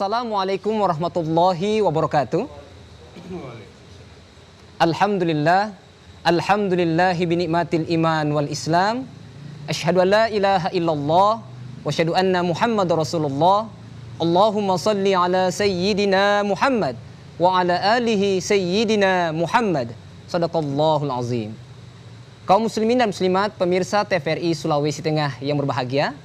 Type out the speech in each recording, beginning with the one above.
Assalamualaikum warahmatullahi wabarakatuh. Alhamdulillah, alhamdulillahi binikmatil iman wal islam. Asyhadu an la ilaha illallah wa asyhadu anna Muhammadar Rasulullah. Allahumma salli ala sayyidina Muhammad wa ala alihi sayyidina Muhammad. Shadaqallahul azim. Kaum muslimin dan muslimat, pemirsa TVRI Sulawesi Tengah yang berbahagia.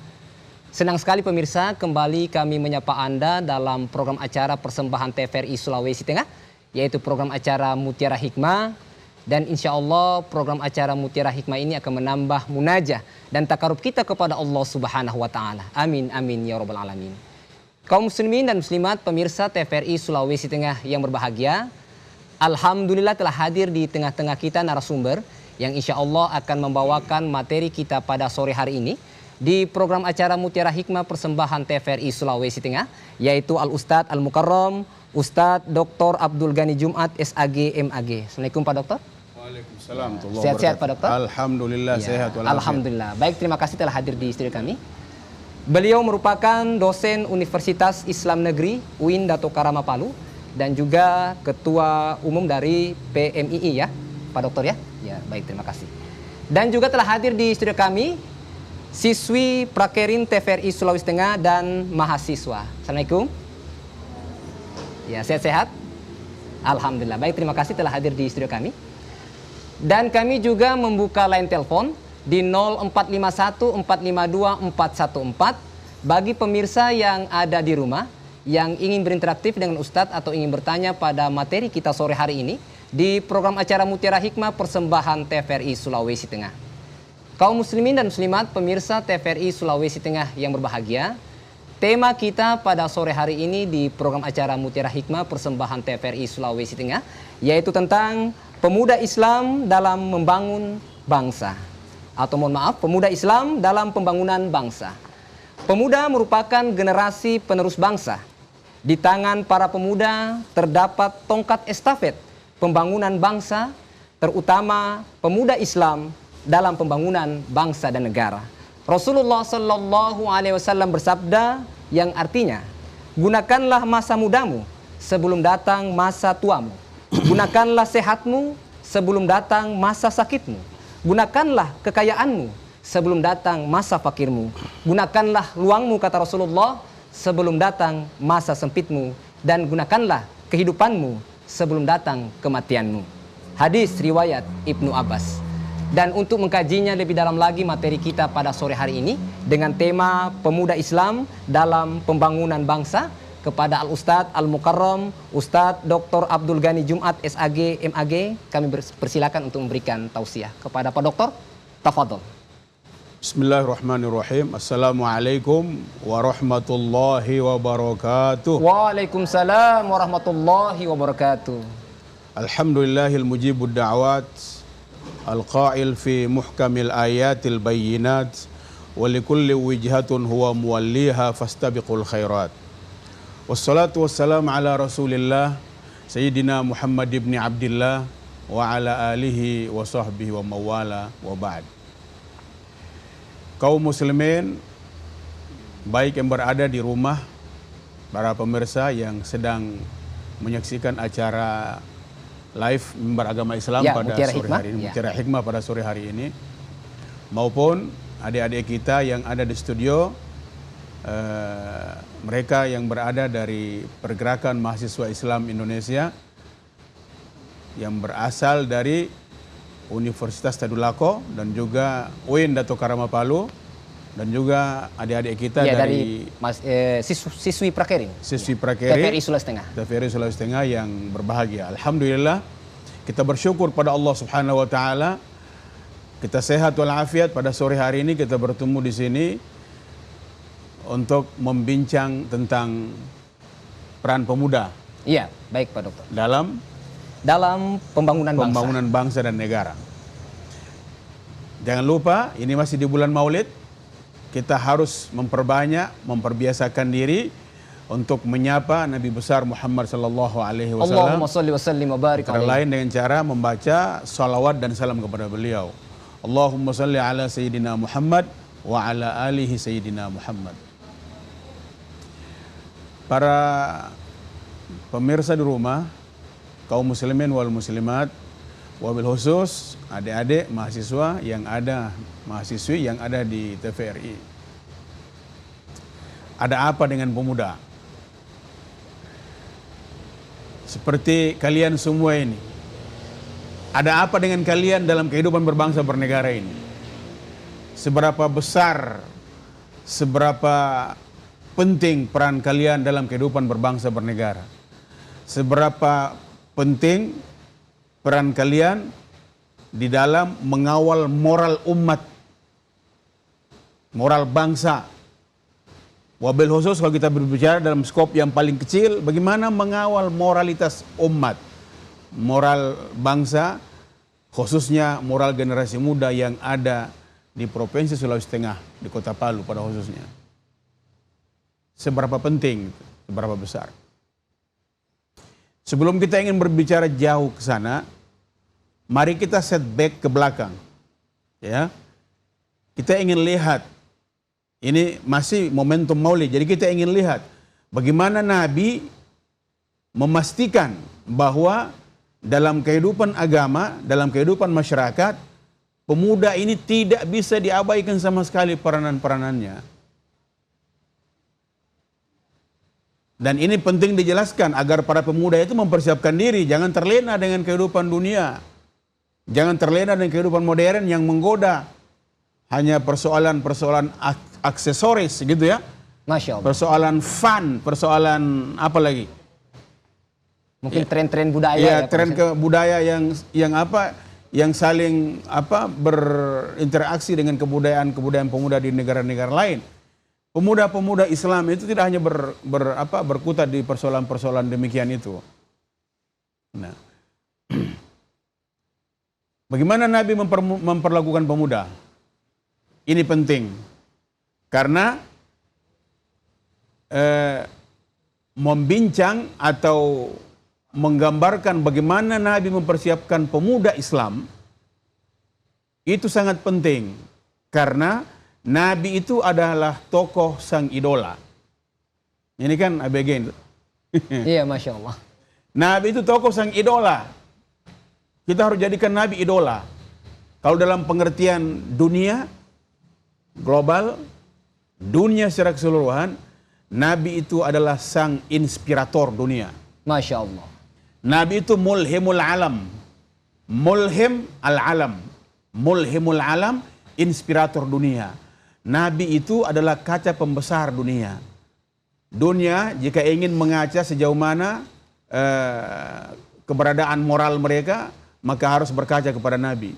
Senang sekali pemirsa, kembali kami menyapa Anda dalam program acara persembahan TVRI Sulawesi Tengah, yaitu program acara Mutiara Hikmah. Dan insya Allah program acara Mutiara Hikmah ini akan menambah munajah dan takarub kita kepada Allah Subhanahu wa Ta'ala. Amin, amin, ya Rabbal Alamin. Kaum muslimin dan muslimat, pemirsa TVRI Sulawesi Tengah yang berbahagia, alhamdulillah telah hadir di tengah-tengah kita narasumber yang insya Allah akan membawakan materi kita pada sore hari ini di program acara Mutiara Hikmah persembahan TVRI Sulawesi Tengah, yaitu Al-Ustadz Al-Mukarram Ustadz Dr. Abdul Ghani Jumat SAG MAG. Assalamualaikum Pak Dokter. Waalaikumsalam. Sehat-sehat Pak Dokter? Alhamdulillah ya, sehat walafiat. Alhamdulillah. Baik, terima kasih telah hadir di studio kami. Beliau merupakan dosen Universitas Islam Negeri UIN Dato Karama Palu dan juga Ketua Umum dari PMII ya Pak Dokter ya. Ya, baik, terima kasih. Dan juga telah hadir di studio kami siswi Prakerin TVRI Sulawesi Tengah dan mahasiswa. Assalamualaikum. Ya, sehat-sehat? Alhamdulillah. Baik, terima kasih telah hadir di studio kami. Dan kami juga membuka line telepon di 0451 452 414 bagi pemirsa yang ada di rumah yang ingin berinteraktif dengan Ustadz atau ingin bertanya pada materi kita sore hari ini di program acara Mutiara Hikmah persembahan TVRI Sulawesi Tengah. Kaum muslimin dan muslimat, pemirsa TVRI Sulawesi Tengah yang berbahagia, tema kita pada sore hari ini di program acara Mutiara Hikmah persembahan TVRI Sulawesi Tengah yaitu tentang pemuda Islam dalam membangun bangsa. Atau mohon maaf, pemuda Islam dalam pembangunan bangsa. Pemuda merupakan generasi penerus bangsa. Di tangan para pemuda terdapat tongkat estafet pembangunan bangsa, terutama pemuda Islam dalam pembangunan bangsa dan negara. Rasulullah Shallallahu Alaihi Wasallam bersabda yang artinya, gunakanlah masa mudamu sebelum datang masa tuamu. Gunakanlah sehatmu sebelum datang masa sakitmu. Gunakanlah kekayaanmu sebelum datang masa fakirmu. Gunakanlah luangmu, kata Rasulullah, sebelum datang masa sempitmu. Dan gunakanlah kehidupanmu sebelum datang kematianmu. Hadis riwayat Ibnu Abbas. Dan untuk mengkajinya lebih dalam lagi materi kita pada sore hari ini dengan tema pemuda Islam dalam pembangunan bangsa, kepada Al-Ustadz Al-Mukarram Ustadz Dr. Abdul Ghani Jumat SAG MAG kami persilakan untuk memberikan tausiah kepada Pak Dokter. Tafadhol. Bismillahirrahmanirrahim. Assalamualaikum warahmatullahi wabarakatuh. Waalaikumsalam warahmatullahi wabarakatuh. Alhamdulillahil mujibud da'wat al-qail fi muhkamil ayatil bayyinat wa likulli wijhatun huwa muwalliha fastabiqul khairat. Wassalatu wassalamu ala Rasulillah Sayyidina Muhammad ibn Abdillah wa ala alihi wa sahbihi wa mawala wa ba'd. Kaum muslimin baik yang berada di rumah, para pemirsa yang sedang menyaksikan acara live Mimbar Agama Islam ya, pada sore hari ini, Mutiara Hikmah pada sore hari ini, maupun adik-adik kita yang ada di studio, mereka yang berada dari pergerakan mahasiswa Islam Indonesia yang berasal dari Universitas Tadulako dan juga UIN Dato Karama Palu dan juga adik-adik kita dari siswi Prakerin. Siswi Prakerin TVRI Sulawesi Tengah. TVRI Sulawesi Tengah yang berbahagia. Alhamdulillah kita bersyukur pada Allah Subhanahu wa taala. Kita sehat walafiat pada sore hari ini kita bertemu di sini untuk membincang tentang peran pemuda. Iya, baik Pak Dokter. Dalam pembangunan bangsa dan negara. Jangan lupa, ini masih di bulan Maulid. Kita harus memperbiasakan diri untuk menyapa Nabi besar Muhammad sallallahu alaihi wasallam. Allahumma shalli wa sallim wa barik alaihi. Lain dengan cara membaca salawat dan salam kepada beliau. Allahumma shalli ala sayyidina Muhammad wa ala alihi sayyidina Muhammad. Para pemirsa di rumah, kaum muslimin wal muslimat, wabil khusus adik-adik mahasiswa yang ada, mahasiswi yang ada di TVRI. Ada apa dengan pemuda? Seperti kalian semua ini, ada apa dengan kalian dalam kehidupan berbangsa bernegara ini? Seberapa besar, seberapa penting peran kalian dalam kehidupan berbangsa bernegara? Seberapa penting peran kalian di dalam mengawal moral umat, moral bangsa? Wabil khusus kalau kita berbicara dalam skop yang paling kecil, bagaimana mengawal moralitas umat, moral bangsa, khususnya moral generasi muda yang ada di Provinsi Sulawesi Tengah, di Kota Palu pada khususnya. Seberapa penting, seberapa besar. Sebelum kita ingin berbicara jauh ke sana, mari kita set back ke belakang. Ya. Kita ingin lihat, ini masih momentum Maulid, jadi kita ingin lihat bagaimana Nabi memastikan bahwa dalam kehidupan agama, dalam kehidupan masyarakat, pemuda ini tidak bisa diabaikan sama sekali peranan-peranannya. Dan ini penting dijelaskan agar para pemuda itu mempersiapkan diri, jangan terlena dengan kehidupan dunia. Jangan terlena dengan kehidupan modern yang menggoda. Hanya persoalan-persoalan aksesoris gitu ya. Masya Allah. Persoalan fun, persoalan apa lagi? Mungkin tren-tren budaya. Ya, ya tren ke budaya yang apa? Yang saling apa berinteraksi dengan kebudayaan pemuda di negara-negara lain. Pemuda-pemuda Islam itu tidak hanya berkutat di persoalan-persoalan demikian itu. Nah, bagaimana Nabi memperlakukan pemuda? Ini penting karena membincang atau menggambarkan bagaimana Nabi mempersiapkan pemuda Islam itu sangat penting karena Nabi itu adalah tokoh sang idola. Ini kan ABG. Iya, Masya Allah. Nabi itu tokoh sang idola. Kita harus jadikan Nabi idola. Kalau dalam pengertian dunia, global, dunia secara keseluruhan, Nabi itu adalah sang inspirator dunia. Masya Allah. Nabi itu mulhimul alam. Mulhim al-alam. Mulhimul alam, inspirator dunia. Nabi itu adalah kaca pembesar dunia. Dunia jika ingin mengaca sejauh mana keberadaan moral mereka, maka harus berkaca kepada Nabi.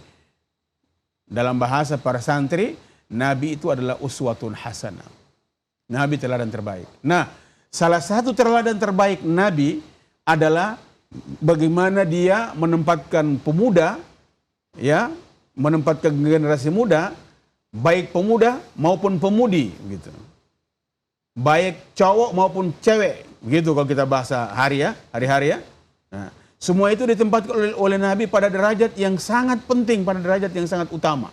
Dalam bahasa para santri, Nabi itu adalah uswatun hasanah. Nabi teladan terbaik. Nah, salah satu teladan terbaik Nabi adalah bagaimana dia menempatkan pemuda, ya, menempatkan generasi muda, baik pemuda maupun pemudi, gitu. Baik cowok maupun cewek, gitu kalau kita bahasa hari-hari ya. Nah, semua itu ditempatkan oleh Nabi pada derajat yang sangat penting, pada derajat yang sangat utama.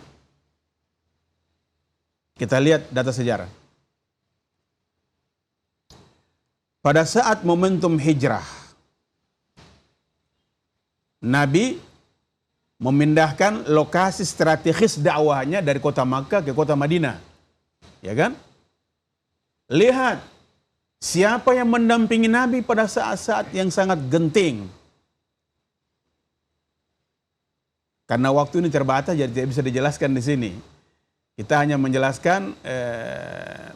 Kita lihat data sejarah. Pada saat momentum hijrah, Nabi memindahkan lokasi strategis dakwahnya dari kota Makkah ke kota Madinah. Ya kan? Lihat siapa yang mendampingi Nabi pada saat-saat yang sangat genting. Karena waktu ini terbatas jadi tidak bisa dijelaskan di sini. Kita hanya menjelaskan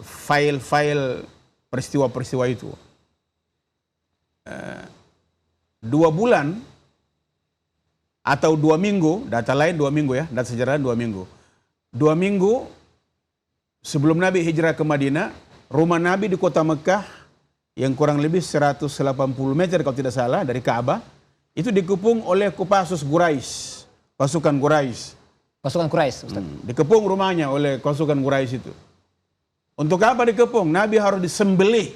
file-file peristiwa-peristiwa itu. 2 bulan atau 2 minggu, data lain 2 minggu ya, data sejarah 2 minggu. 2 minggu sebelum Nabi hijrah ke Madinah, rumah Nabi di kota Mekah yang kurang lebih 180 meter kalau tidak salah dari Ka'bah, itu dikepung oleh Kopassus Quraisy, pasukan Quraisy. Pasukan Quraisy, Ustaz. Dikepung rumahnya oleh pasukan Quraisy itu. Untuk apa dikepung? Nabi harus disembelih,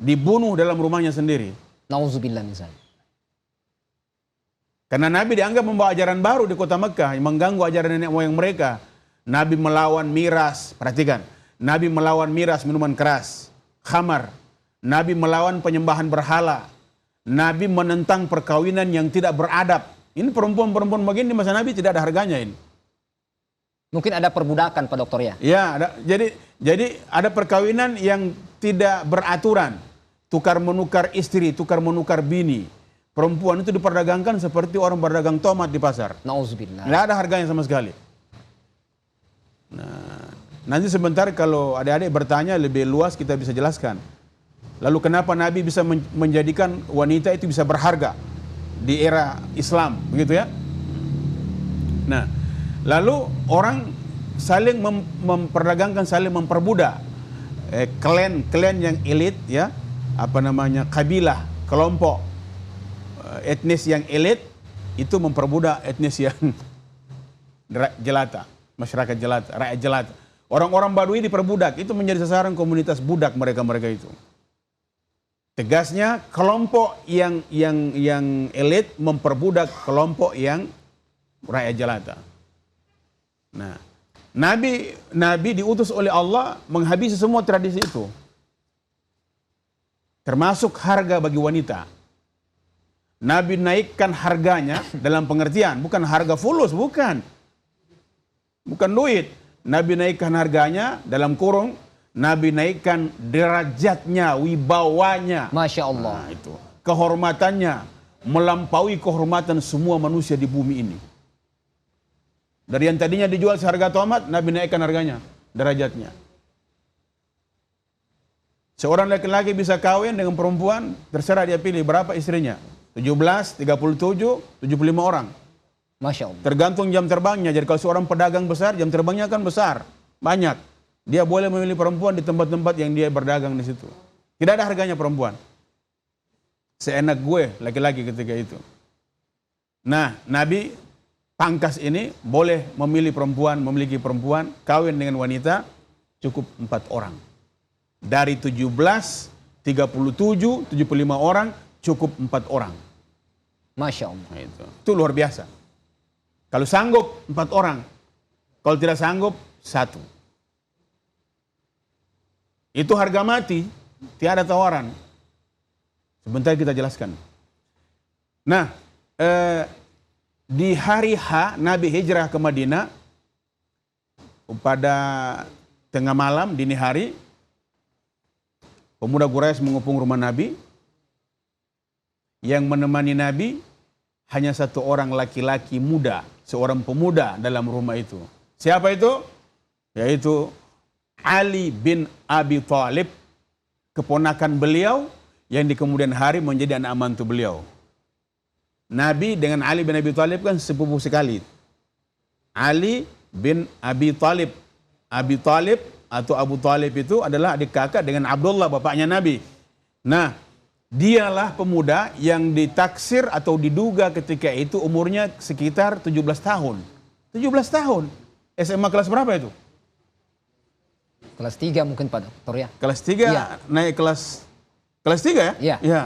dibunuh dalam rumahnya sendiri. Nauzubillah min zalik. Karena Nabi dianggap membawa ajaran baru di kota Mekah, yang mengganggu ajaran nenek moyang mereka. Nabi melawan miras, perhatikan. Nabi melawan miras, minuman keras, khamar. Nabi melawan penyembahan berhala. Nabi menentang perkawinan yang tidak beradab. Ini perempuan-perempuan begini di masa Nabi tidak ada harganya ini. Mungkin ada perbudakan Pak Dokter ya? Ya, jadi ada perkawinan yang tidak beraturan. Tukar menukar istri, tukar menukar bini. Perempuan itu diperdagangkan seperti orang berdagang tomat di pasar. Nauzubillah. Tidak ada harganya sama sekali. Nah, nanti sebentar kalau adik-adik bertanya lebih luas kita bisa jelaskan. Lalu kenapa Nabi bisa menjadikan wanita itu bisa berharga di era Islam, begitu ya? Nah, lalu orang saling memperdagangkan, saling memperbudak. Klan yang elit, ya, apa namanya, kabilah, kelompok etnis yang elit itu memperbudak etnis yang jelata, masyarakat jelata, rakyat jelata. Orang-orang Badui diperbudak, itu menjadi sasaran komunitas budak mereka itu. Tegasnya kelompok yang elit memperbudak kelompok yang rakyat jelata. Nah, Nabi diutus oleh Allah menghabisi semua tradisi itu. Termasuk harga bagi wanita. Nabi naikkan harganya dalam pengertian, bukan harga fulus, bukan duit. Nabi naikkan harganya dalam kurung, Nabi naikkan derajatnya, wibawanya. Masya Allah. Nah, itu kehormatannya melampaui kehormatan semua manusia di bumi ini. Dari yang tadinya dijual seharga tomat, Nabi naikkan harganya, derajatnya. Seorang laki-laki bisa kawin dengan perempuan, terserah dia pilih berapa istrinya. 17, 37, 75 orang. Masya Allah. Tergantung jam terbangnya. Jadi kalau seorang pedagang besar, jam terbangnya kan besar, banyak. Dia boleh memilih perempuan di tempat-tempat yang dia berdagang di situ. Tidak ada harganya perempuan. Seenak gue laki-laki ketika itu. Nah, Nabi pangkas ini boleh memilih perempuan, memiliki perempuan, kawin dengan wanita cukup 4 orang. Dari 17, 37, 75 orang cukup 4 orang. Masya Allah. Nah, itu luar biasa. Kalau sanggup 4 orang, kalau tidak sanggup 1. Itu harga mati, tiada tawaran. Sebentar kita jelaskan. Nah, di hari H Nabi hijrah ke Madinah pada tengah malam dini hari, pemuda Quraisy mengepung rumah Nabi. Yang menemani Nabi hanya 1 orang laki-laki muda, seorang pemuda dalam rumah itu. Siapa itu? Yaitu Ali bin Abi Thalib, keponakan beliau yang di kemudian hari menjadi anak mantu beliau. Nabi dengan Ali bin Abi Thalib kan sepupu sekali. Ali bin Abi Thalib. Abi Thalib atau Abu Thalib itu adalah adik kakak dengan Abdullah, bapaknya Nabi. Nah, dialah pemuda yang ditaksir atau diduga ketika itu umurnya sekitar 17 tahun. 17 tahun. SMA kelas berapa itu? Kelas 3 mungkin Pak Dokter ya? Kelas 3 ya. Naik kelas 3 ya? Iya. Ya.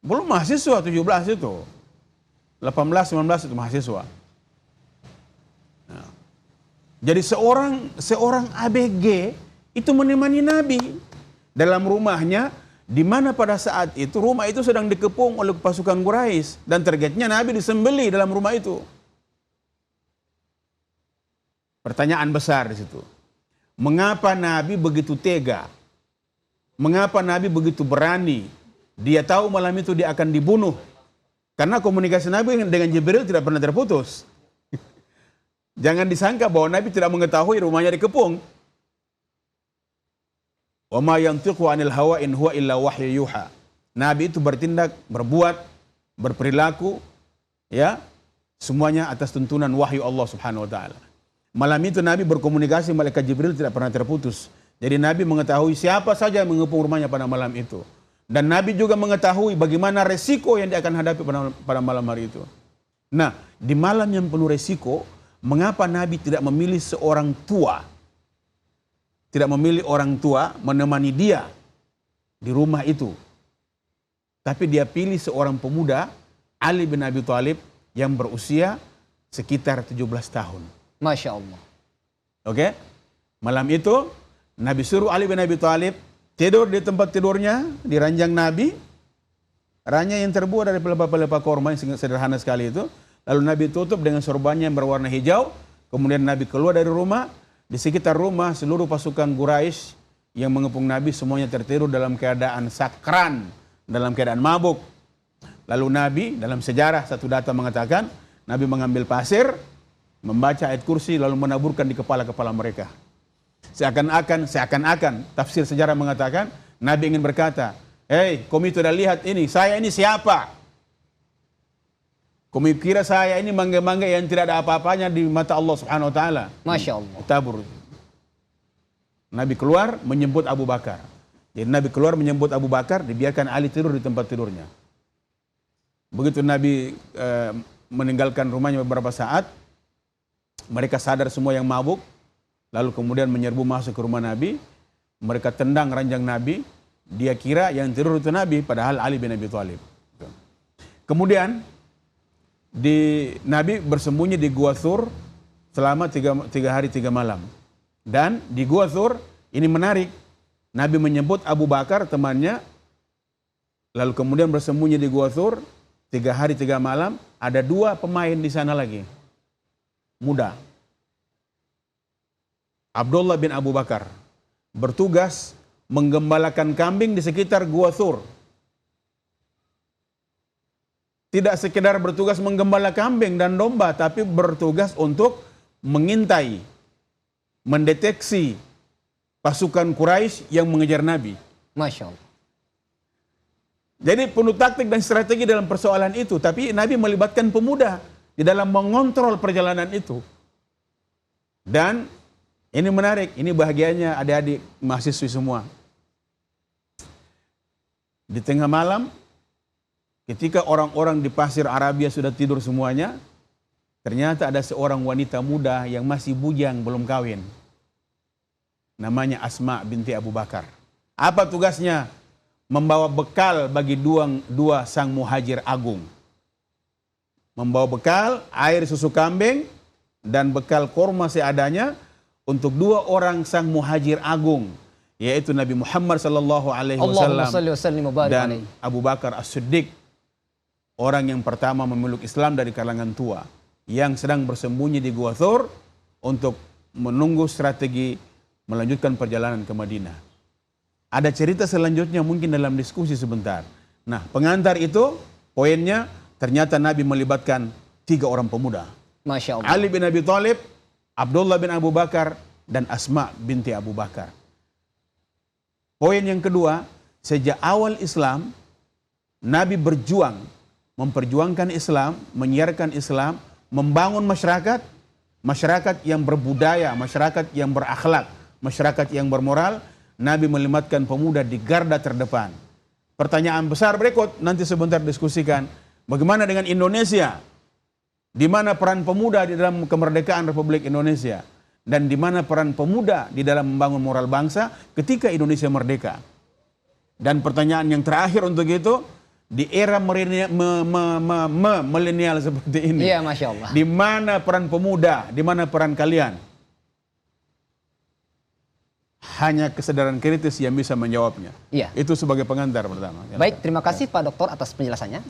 Belum mahasiswa 17 itu. 18, 19 itu mahasiswa. Nah. Jadi seorang ABG itu menemani Nabi dalam rumahnya, di mana pada saat itu rumah itu sedang dikepung oleh pasukan Quraisy dan targetnya Nabi disembelih dalam rumah itu. Pertanyaan besar di situ. Mengapa Nabi begitu tega? Mengapa Nabi begitu berani? Dia tahu malam itu dia akan dibunuh. Karena komunikasi Nabi dengan Jibril tidak pernah terputus. Jangan disangka bahwa Nabi tidak mengetahui rumahnya dikepung. Wa ma yantiqu 'anil hawa in huwa illa wahyu yuha. Nabi itu bertindak, berbuat, berperilaku, ya, semuanya atas tuntunan wahyu Allah Subhanahu wa taala. Malam itu Nabi berkomunikasi, malaikat Jibril tidak pernah terputus. Jadi Nabi mengetahui siapa saja yang mengepung rumahnya pada malam itu. Dan Nabi juga mengetahui bagaimana resiko yang dia akan hadapi pada malam hari itu. Nah, di malam yang penuh resiko, mengapa Nabi tidak memilih seorang tua? Tidak memilih orang tua menemani dia di rumah itu. Tapi dia pilih seorang pemuda, Ali bin Abi Thalib, yang berusia sekitar 17 tahun. Masya Allah. Oke? Malam itu, Nabi suruh Ali bin Abi Thalib tidur di tempat tidurnya, di ranjang Nabi, ranjang yang terbuat dari pelepah-pelepah korma yang sederhana sekali itu. Lalu Nabi tutup dengan sorbannya yang berwarna hijau. Kemudian Nabi keluar dari rumah. Di sekitar rumah seluruh pasukan Quraisy yang mengepung Nabi semuanya tertidur dalam keadaan sakran, dalam keadaan mabuk. Lalu Nabi dalam sejarah satu data mengatakan, Nabi mengambil pasir, membaca ayat kursi lalu menaburkan di kepala-kepala mereka. Seakan-akan tafsir sejarah mengatakan Nabi ingin berkata, "Hei, kamu sudah lihat ini, saya ini siapa? Kamu kira saya ini mangga-mangga yang tidak ada apa-apanya di mata Allah Subhanahu wa taala?" Masya Allah. Tabur. Nabi keluar menyebut Abu Bakar. Jadi Nabi keluar menyebut Abu Bakar, dibiarkan Ali tidur di tempat tidurnya. Begitu Nabi meninggalkan rumahnya beberapa saat, mereka sadar semua yang mabuk, lalu kemudian menyerbu masuk ke rumah Nabi. Mereka tendang ranjang Nabi, dia kira yang tidur itu Nabi, padahal Ali bin Abi Thalib. Kemudian Nabi bersembunyi di Gua Thur selama 3 hari 3 malam. Dan di Gua Thur, ini menarik, Nabi menyebut Abu Bakar temannya, lalu kemudian bersembunyi di Gua Thur 3 hari 3 malam. Ada 2 pemain di sana lagi, muda. Abdullah bin Abu Bakar bertugas menggembalakan kambing di sekitar Gua Thur. Tidak sekedar bertugas menggembala kambing dan domba, tapi bertugas untuk mengintai, mendeteksi pasukan Quraisy yang mengejar Nabi. Masya Allah. Jadi penuh taktik dan strategi dalam persoalan itu, tapi Nabi melibatkan pemuda di dalam mengontrol perjalanan itu. Dan ini menarik, ini bahagianya adik-adik mahasiswi semua. Di tengah malam, ketika orang-orang di pasir Arabia sudah tidur semuanya, ternyata ada seorang wanita muda yang masih bujang belum kawin. Namanya Asma binti Abu Bakar. Apa tugasnya? Membawa bekal bagi dua sang muhajir agung. Membawa bekal, air susu kambing, dan bekal korma seadanya untuk 2 orang sang muhajir agung, yaitu Nabi Muhammad sallallahu alaihi wasallam dan Abu Bakar As-Siddiq, orang yang pertama memeluk Islam dari kalangan tua, yang sedang bersembunyi di Gua Thur untuk menunggu strategi melanjutkan perjalanan ke Madinah. Ada cerita selanjutnya mungkin dalam diskusi sebentar. Nah, pengantar itu poinnya ternyata Nabi melibatkan 3 orang pemuda. Masya Allah. Ali bin Abi Thalib, Abdullah bin Abu Bakar, dan Asma binti Abu Bakar. Poin yang kedua, sejak awal Islam, Nabi berjuang, memperjuangkan Islam, menyiarkan Islam, membangun masyarakat yang berbudaya, masyarakat yang berakhlak, masyarakat yang bermoral. Nabi melibatkan pemuda di garda terdepan. Pertanyaan besar berikut, nanti sebentar diskusikan. Bagaimana dengan Indonesia? Di mana peran pemuda di dalam kemerdekaan Republik Indonesia? Dan di mana peran pemuda di dalam membangun moral bangsa ketika Indonesia merdeka? Dan pertanyaan yang terakhir untuk itu, di era milenial seperti ini. Iya, Masya Allah. Di mana peran pemuda? Di mana peran kalian? Hanya kesadaran kritis yang bisa menjawabnya. Iya. Itu sebagai pengantar pertama. Baik, terima kasih Pak Doktor atas penjelasannya.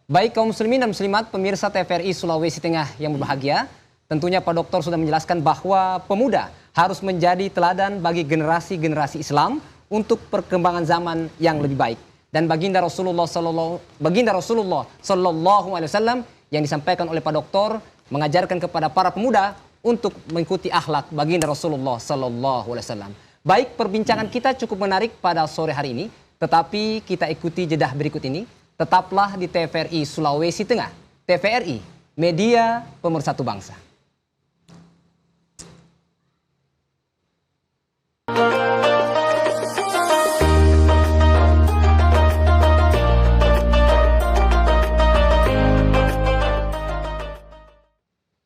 Baik kaum muslimin dan muslimat, pemirsa TVRI Sulawesi Tengah yang berbahagia, tentunya Pak Doktor sudah menjelaskan bahwa pemuda harus menjadi teladan bagi generasi-generasi Islam untuk perkembangan zaman yang lebih baik. Dan baginda Rasulullah Sallallahu Alaihi Wasallam yang disampaikan oleh Pak Doktor mengajarkan kepada para pemuda untuk mengikuti akhlak baginda Rasulullah Sallallahu Alaihi Wasallam. Baik, perbincangan kita cukup menarik pada sore hari ini, tetapi kita ikuti jedah berikut ini. Tetaplah di TVRI Sulawesi Tengah. TVRI, media pemersatu bangsa.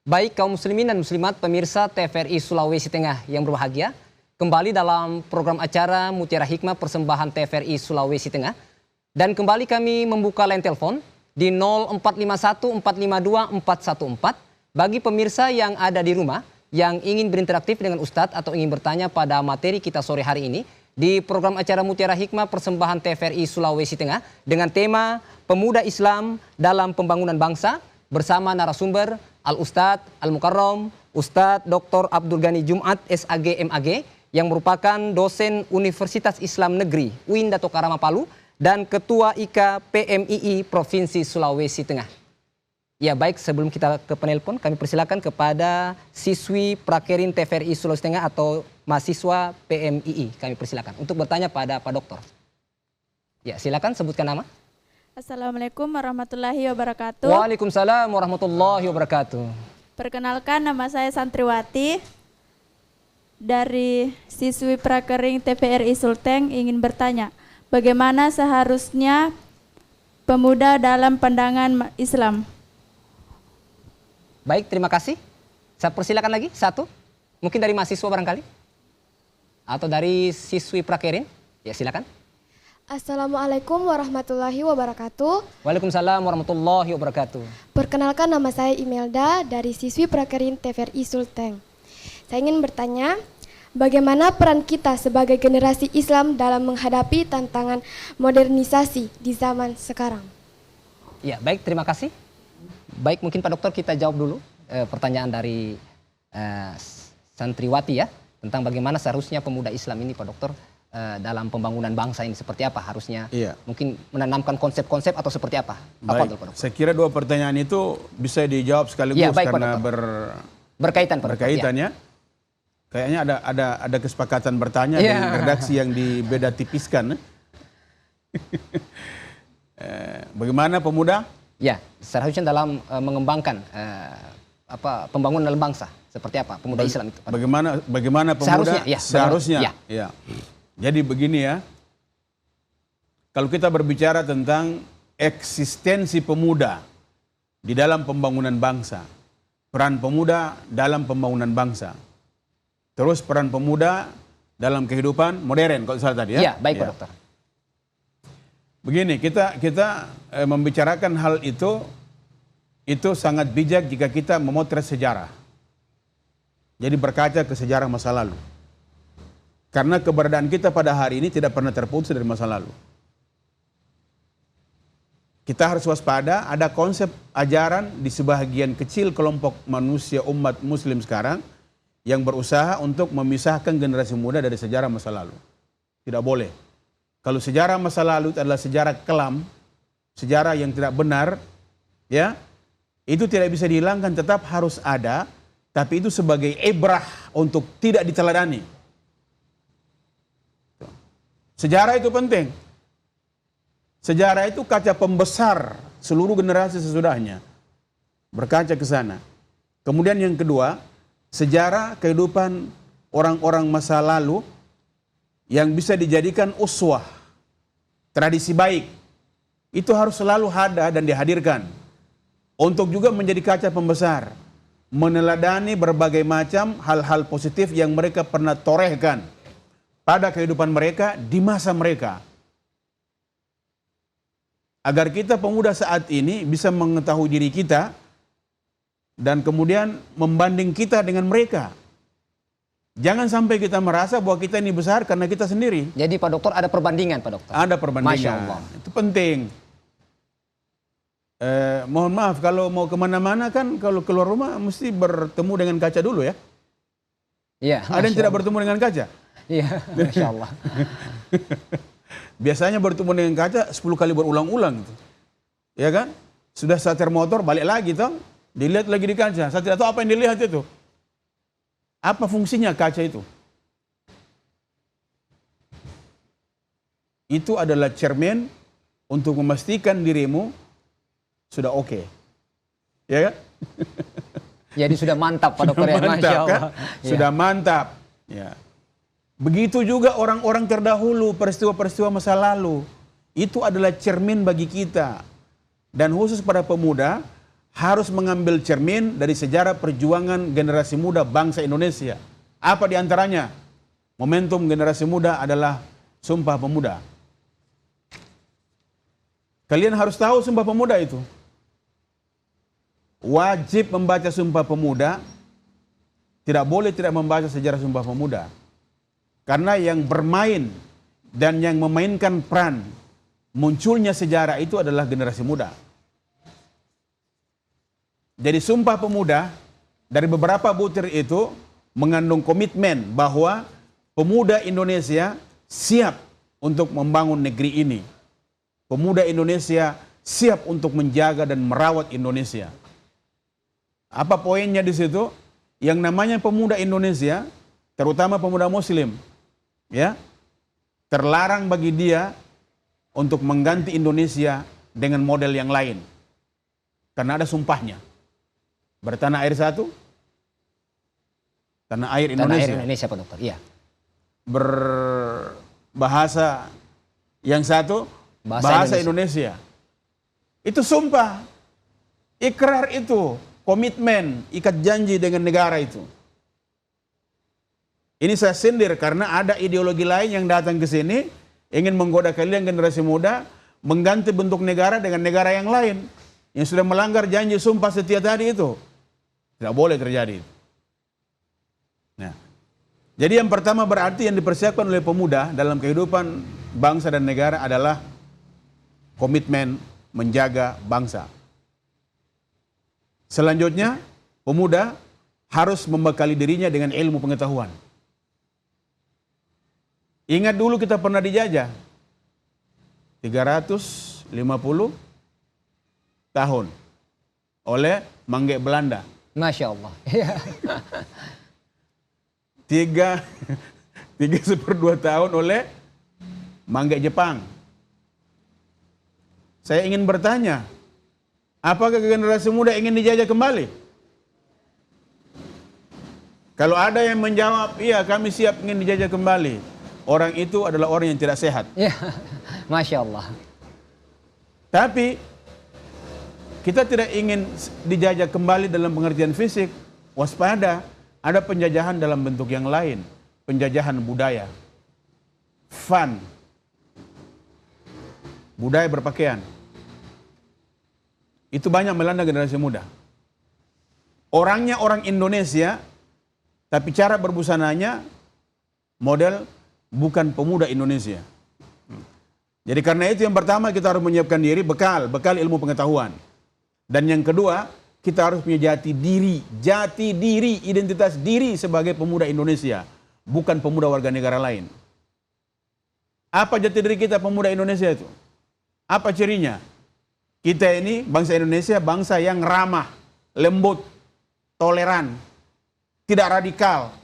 Baik kaum muslimin dan muslimat, pemirsa TVRI Sulawesi Tengah yang berbahagia, kembali dalam program acara Mutiara Hikmah persembahan TVRI Sulawesi Tengah. Dan kembali kami membuka line telepon di 0451 452 414 bagi pemirsa yang ada di rumah yang ingin berinteraksi dengan Ustadz atau ingin bertanya pada materi kita sore hari ini di program acara Mutiara Hikmah persembahan TVRI Sulawesi Tengah dengan tema Pemuda Islam dalam Pembangunan Bangsa bersama narasumber Al-Ustadz Al-Mukarram Ustadz Dr. Abdul Ghani Jumat SAG MAG yang merupakan dosen Universitas Islam Negeri UIN Dato Karama Palu dan Ketua IKA PMII Provinsi Sulawesi Tengah. Ya baik, sebelum kita ke penelpon, kami persilakan kepada siswi Prakerin TVRI Sulawesi Tengah atau mahasiswa PMII. Kami persilakan untuk bertanya pada Pak Dokter. Ya, silakan sebutkan nama. Assalamualaikum warahmatullahi wabarakatuh. Waalaikumsalam warahmatullahi wabarakatuh. Perkenalkan, nama saya Santriwati dari siswi Prakerin TVRI Sulteng, ingin bertanya, bagaimana seharusnya pemuda dalam pandangan Islam? Baik, terima kasih. Saya persilakan lagi satu. Mungkin dari mahasiswa barangkali. Atau dari siswi Prakerin. Ya, silakan. Assalamualaikum warahmatullahi wabarakatuh. Waalaikumsalam warahmatullahi wabarakatuh. Perkenalkan, nama saya Imelda dari siswi Prakerin TVRI Sulteng. Saya ingin bertanya, bagaimana peran kita sebagai generasi Islam dalam menghadapi tantangan modernisasi di zaman sekarang? Ya, baik, terima kasih. Baik, mungkin Pak Dokter kita jawab dulu pertanyaan dari Santriwati ya, tentang bagaimana seharusnya pemuda Islam ini Pak Dokter dalam pembangunan bangsa ini seperti apa harusnya, mungkin menanamkan konsep-konsep atau seperti apa? Baik, Pak Dokter? saya kira dua pertanyaan itu bisa dijawab sekaligus Ya, baik, karena berkaitan Pak Dokter. berkaitan ya. Kayaknya ada kesepakatan bertanya di redaksi yang dibeda tipiskan. Bagaimana pemuda? Ya, seharusnya dalam mengembangkan pembangunan dalam bangsa seperti apa pemuda Islam itu? Bagaimana pemuda seharusnya? Ya. Jadi begini ya, kalau kita berbicara tentang eksistensi pemuda di dalam pembangunan bangsa, peran pemuda dalam pembangunan bangsa, terus peran pemuda dalam kehidupan modern, kalau salah tadi ya? Ya, baik Pak Dokter. Begini, kita membicarakan hal itu sangat bijak jika kita memotret sejarah. Jadi berkaca ke sejarah masa lalu. Karena keberadaan kita pada hari ini tidak pernah terputus dari masa lalu. Kita harus waspada, ada konsep ajaran di sebagian kecil kelompok manusia umat muslim sekarang yang berusaha untuk memisahkan generasi muda dari sejarah masa lalu. Tidak boleh. Kalau sejarah masa lalu adalah sejarah kelam, sejarah yang tidak benar, ya, itu tidak bisa dihilangkan, tetap harus ada, tapi itu sebagai ibrah untuk tidak diteladani. Sejarah itu penting. Sejarah itu kaca pembesar seluruh generasi sesudahnya. Berkaca ke sana. Kemudian yang kedua, sejarah kehidupan orang-orang masa lalu yang bisa dijadikan uswah, tradisi baik, itu harus selalu ada dan dihadirkan untuk juga menjadi kaca pembesar, meneladani berbagai macam hal-hal positif yang mereka pernah torehkan pada kehidupan mereka di masa mereka, agar kita pemuda saat ini bisa mengetahui diri kita dan kemudian membanding kita dengan mereka. Jangan sampai kita merasa bahwa kita ini besar karena kita sendiri. Jadi Pak Dokter ada perbandingan Pak Dokter? Ada perbandingan. Masya Allah. Itu penting. Mohon maaf kalau mau kemana-mana kan kalau keluar rumah mesti bertemu dengan kaca dulu ya. Iya. Ada yang tidak bertemu dengan kaca? Iya, Masya Allah. Biasanya bertemu dengan kaca 10 kali berulang-ulang gitu. Ya kan? Sudah starter motor balik lagi toh, dilihat lagi di kaca. Saya tidak tahu apa yang dilihat itu. Apa fungsinya kaca itu? Itu adalah cermin untuk memastikan dirimu sudah oke. Ya kan? Jadi sudah mantap Pak Dokter ya, Masya Allah. Kan? Sudah mantap. Ya. Begitu juga orang-orang terdahulu, peristiwa-peristiwa masa lalu. Itu adalah cermin bagi kita. Dan khusus pada pemuda, harus mengambil cermin dari sejarah perjuangan generasi muda bangsa Indonesia. Apa di antaranya? Momentum generasi muda adalah Sumpah Pemuda. Kalian harus tahu Sumpah Pemuda itu. Wajib membaca Sumpah Pemuda. Tidak boleh tidak membaca sejarah Sumpah Pemuda. Karena yang bermain Dan yang memainkan peran munculnya sejarah itu adalah generasi muda. Jadi Sumpah Pemuda dari beberapa butir itu mengandung komitmen bahwa pemuda Indonesia siap untuk membangun negeri ini. Pemuda Indonesia siap untuk menjaga dan merawat Indonesia. Apa poinnya di situ? Yang namanya pemuda Indonesia, terutama pemuda Muslim, ya, terlarang bagi dia untuk mengganti Indonesia dengan model yang lain. Karena ada sumpahnya. Bertanah air satu, tanah air Tanah Indonesia. air Indonesia, Pak Dokter. Iya. Berbahasa yang satu, bahasa Indonesia. Itu sumpah, ikrar itu, komitmen, ikat janji dengan negara itu. Ini saya sindir karena ada ideologi lain yang datang ke sini, ingin menggoda kalian generasi muda, mengganti bentuk negara dengan negara yang lain, yang sudah melanggar janji sumpah setia tadi itu. Tidak boleh terjadi. Nah, jadi yang pertama berarti yang dipersiapkan oleh pemuda dalam kehidupan bangsa dan negara adalah komitmen menjaga bangsa. Selanjutnya, pemuda harus membekali dirinya dengan ilmu pengetahuan. Ingat dulu kita pernah dijajah 350 tahun oleh Mangge Belanda. Masya Allah. Tiga seper 2 tahun oleh Mangge Jepang. Saya ingin bertanya, apakah generasi muda ingin dijajah kembali? Kalau ada yang menjawab, iya kami siap ingin dijajah kembali, orang itu adalah orang yang tidak sehat. Ya, Masya Allah. Tapi kita tidak ingin dijajah kembali dalam pengertian fisik. Waspada, ada penjajahan dalam bentuk yang lain. Penjajahan budaya. Fun. Budaya berpakaian. Itu banyak melanda generasi muda. Orangnya orang Indonesia, tapi cara berbusananya model bukan pemuda Indonesia. Jadi karena itu yang pertama kita harus menyiapkan diri, bekal ilmu pengetahuan. Dan yang kedua, kita harus punya jati diri, identitas diri sebagai pemuda Indonesia, bukan pemuda warga negara lain. Apa jati diri kita pemuda Indonesia itu? Apa cirinya? Kita ini bangsa Indonesia, bangsa yang ramah, lembut, toleran, tidak radikal.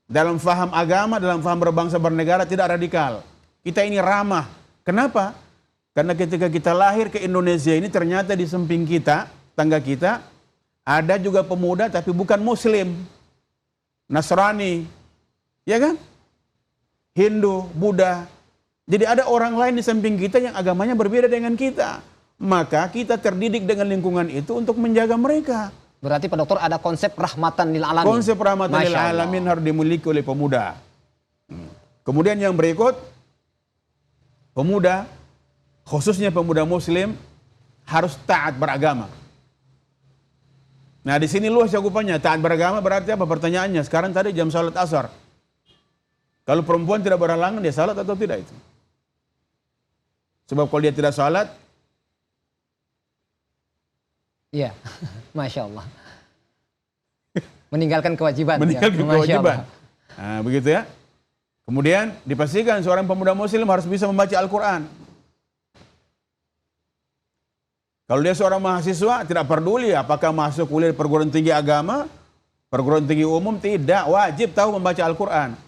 Dalam faham agama, dalam faham berbangsa bernegara tidak radikal. Kita ini ramah. Kenapa? Karena ketika kita lahir ke Indonesia ini ternyata di samping kita, tangga kita, ada juga pemuda tapi bukan Muslim. Nasrani, ya kan? Hindu, Buddha. Jadi ada orang lain di samping kita yang agamanya berbeda dengan kita. Maka kita terdidik dengan lingkungan itu untuk menjaga mereka. Berarti Pak Dokter ada konsep rahmatan lil alamin. Konsep rahmatan lil alamin harus dimiliki oleh pemuda. Kemudian yang berikut, pemuda, khususnya pemuda Muslim, harus taat beragama. Nah di sini luas cakupannya. Taat beragama berarti apa? Pertanyaannya sekarang tadi jam salat asar. Kalau perempuan tidak berhalangan dia salat atau tidak itu? Sebab kalau dia tidak salat, iya, Masya Allah. Meninggalkan kewajiban. meninggalkan ya. kewajiban. Nah, begitu ya. Kemudian dipastikan seorang pemuda Muslim harus bisa membaca Al-Quran. Kalau dia seorang mahasiswa, tidak peduli apakah masuk kuliah perguruan tinggi agama, perguruan tinggi umum, tidak. Wajib tahu membaca Al-Quran.